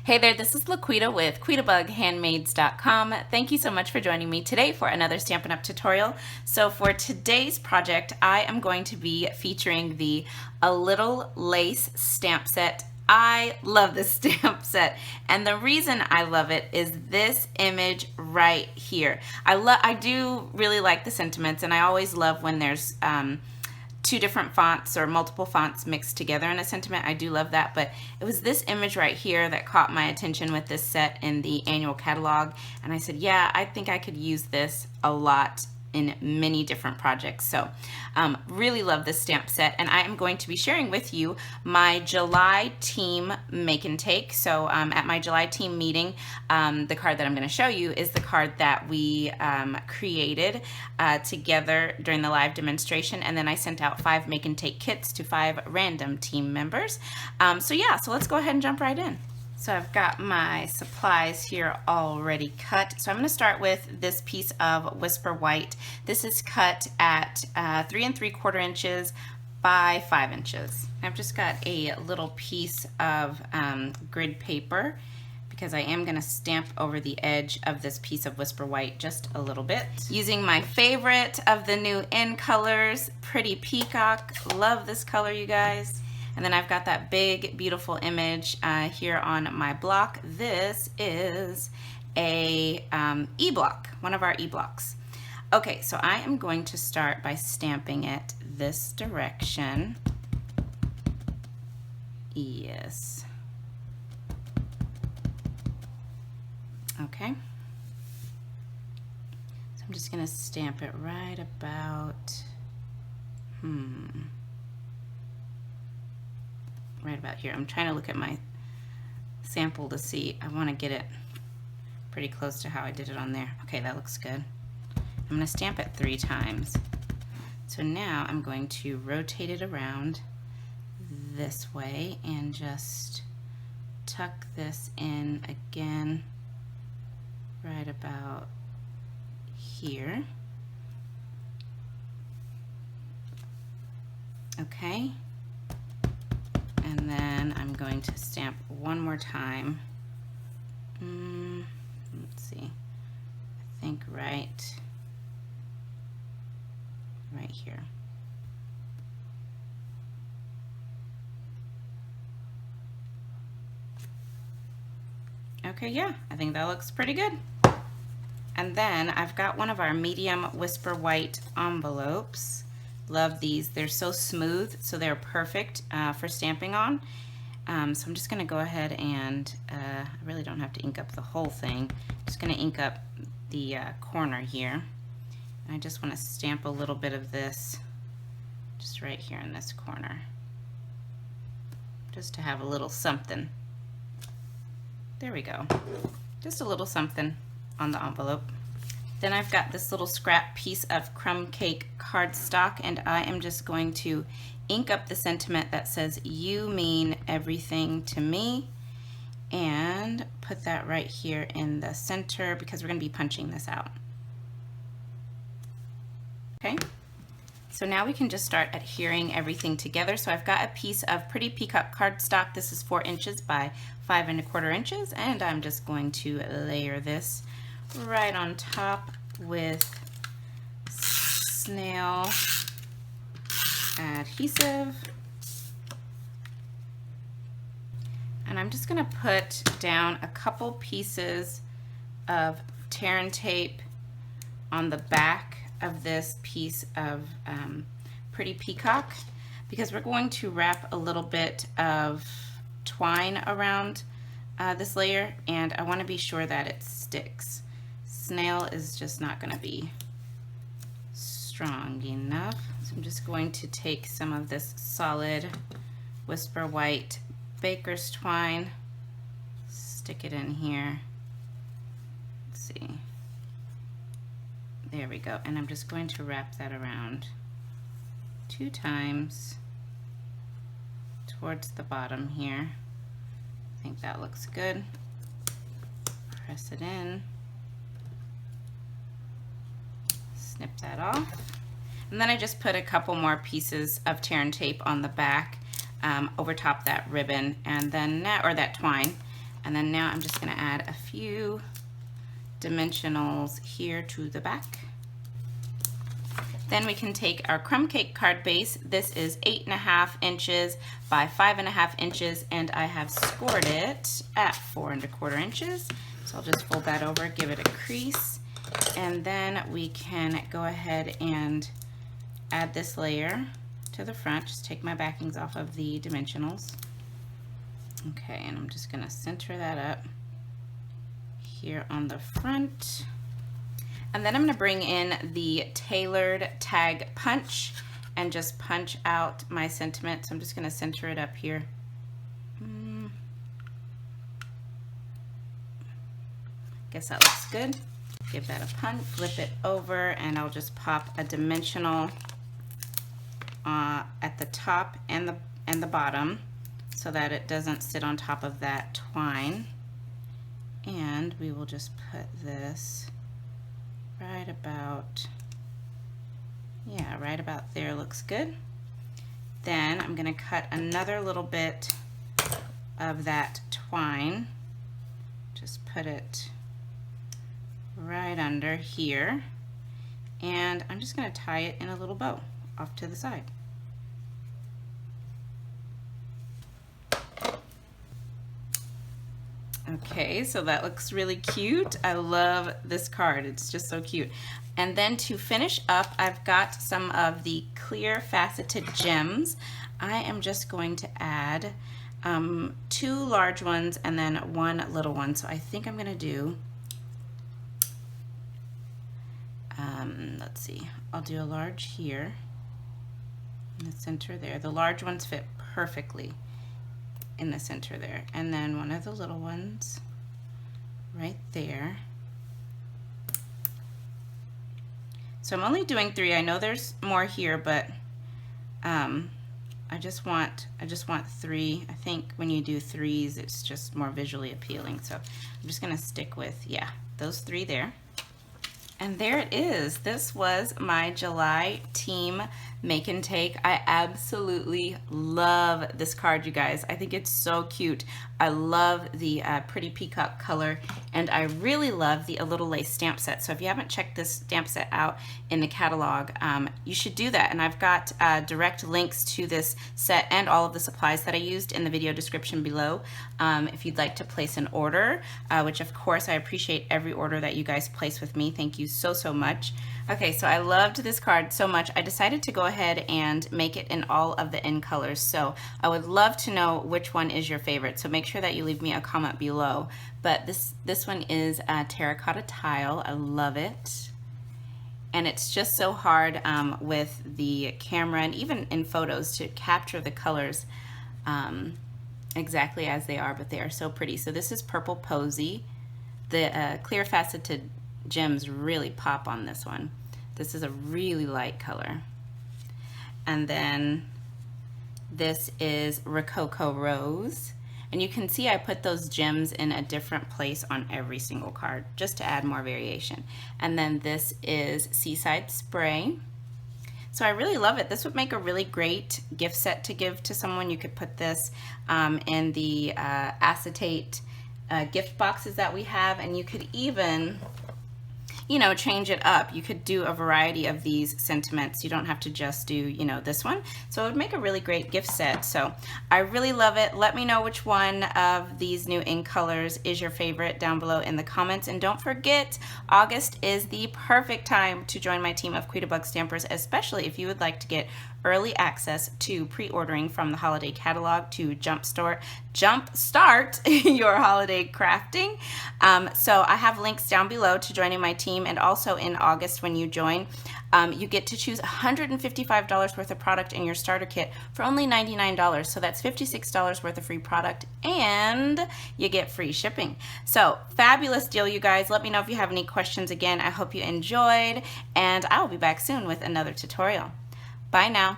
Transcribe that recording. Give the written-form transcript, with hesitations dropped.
Hey there, this is LaQuita with QuitaBugHandmaids.com. Thank you so much for joining me today for another Stampin' Up! Tutorial. So for today's project, I am going to be featuring the A Little Lace stamp set. I love this stamp set, and the reason I love it is this image right here. I do really like the sentiments, and I always love when there's two different fonts or multiple fonts mixed together in a sentiment. I do love that, but it was this image right here that caught my attention with this set in the annual catalog, and I said, yeah, I think I could use this a lot in many different projects. So really love this stamp set, and I am going to be sharing with you my July team make and take. So at my July team meeting, the card that I'm going to show you is the card that we created together during the live demonstration, and then I sent out 5 make and take kits to 5 random team members. So yeah, so let's go ahead and jump right in. So I've got my supplies here already cut. So I'm going to start with this piece of Whisper White. This is cut at 3 3/4 inches by 5 inches. I've just got a little piece of grid paper because I am going to stamp over the edge of this piece of Whisper White just a little bit. Using my favorite of the new in colors, Pretty Peacock. Love this color, you guys. And then I've got that big, beautiful image here on my block. This is a e-block, one of our e-blocks. Okay, so I am going to start by stamping it this direction. Yes. Okay. So I'm just gonna stamp it right about, right about here. I'm trying to look at my sample to see. I want to get it pretty close to how I did it on there. Okay, that looks good. I'm going to stamp it 3 times. So now I'm going to rotate it around this way and just tuck this in again right about here. Okay. And then I'm going to stamp one more time. Let's see. I think right here. Okay, yeah, I think that looks pretty good. And then I've got one of our medium Whisper White envelopes. Love these. They're so smooth, so they're perfect for stamping on. So I'm just going to go ahead and I really don't have to ink up the whole thing. I'm just going to ink up the corner here. And I just want to stamp a little bit of this just right here in this corner, just to have a little something. There we go. Just a little something on the envelope. Then I've got this little scrap piece of crumb cake cardstock, and I am just going to ink up the sentiment that says, "You mean everything to me," and put that right here in the center because we're going to be punching this out. Okay, so now we can just start adhering everything together. So I've got a piece of Pretty Peacock cardstock. This is 4 inches by 5 1/4 inches, and I'm just going to layer this right on top with snail adhesive. And I'm just going to put down a couple pieces of tear and tape on the back of this piece of Pretty Peacock because we're going to wrap a little bit of twine around this layer, and I want to be sure that it sticks. Snail is just not going to be strong enough. So I'm just going to take some of this solid Whisper White baker's twine, stick it in here. Let's see. There we go. And I'm just going to wrap that around 2 times towards the bottom here. I think that looks good. Press it in. Snip that off. And then I just put a couple more pieces of tear and tape on the back over top that ribbon, and then or that twine, And then now I'm just going to add a few dimensionals here to the back. Then we can take our crumb cake card base. This is 8.5 inches by 5.5 inches, and I have scored it at 4¼ inches. So I'll just fold that over, give it a crease, and then we can go ahead and add this layer to the front. Just take my backings off of the dimensionals. Okay, and I'm just gonna center that up here on the front. And then I'm gonna bring in the tailored tag punch and just punch out my sentiment. So I'm just gonna center it up here. Guess that looks good. Give that a punch, flip it over, and I'll just pop a dimensional at the top and the bottom so that it doesn't sit on top of that twine. And we will just put this right about, yeah, right about there looks good. Then I'm gonna cut another little bit of that twine. Just put it right under here. And I'm just gonna tie it in a little bow off to the side. Okay, so that looks really cute. I love this card. It's just so cute. And then to finish up, I've got some of the clear faceted gems. I am just going to add 2 large ones and then 1 little one. So I think I'm gonna do, let's see, I'll do a large here in the center there. The large ones fit perfectly in the center there, and then 1 of the little ones right there. So I'm only doing 3. I know there's more here, but I just want 3. I think when you do 3s, it's just more visually appealing. So I'm just gonna stick with, yeah, those 3 there. And there it is. This was my July team make and take. I absolutely love this card, you guys. I think it's so cute. I love the pretty peacock color, and I really love the A Little Lace stamp set. So if you haven't checked this stamp set out in the catalog, you should do that. And I've got direct links to this set and all of the supplies that I used in the video description below if you'd like to place an order, which of course I appreciate every order that you guys place with me. Thank you so much. Okay, so I loved this card so much, I decided to go ahead and make it in all of the in colors. So I would love to know which one is your favorite. So make sure that you leave me a comment below. But this one is terracotta tile. I love it. And it's just so hard with the camera and even in photos to capture the colors exactly as they are, but they are so pretty. So this is Purple Posy. The clear faceted gems really pop on this one. This is a really light color. And then this is Rococo Rose. And you can see I put those gems in a different place on every single card just to add more variation. And then this is Seaside Spray. So I really love it. This would make a really great gift set to give to someone. You could put this in the acetate gift boxes that we have, and you could even, you know, change it up. You could do a variety of these sentiments. You don't have to just do, you know, this one. So it would make a really great gift set. So I really love it. Let me know which one of these new ink colors is your favorite down below in the comments. And don't forget, August is the perfect time to join my team of Quita Bug Stampers, especially if you would like to get early access to pre-ordering from the holiday catalog to jumpstart your holiday crafting. So I have links down below to joining my team, and also in August when you join, you get to choose $155 worth of product in your starter kit for only $99. So that's $56 worth of free product, and you get free shipping. So fabulous deal, you guys. Let me know if you have any questions. Again, I hope you enjoyed, and I'll be back soon with another tutorial. Bye now.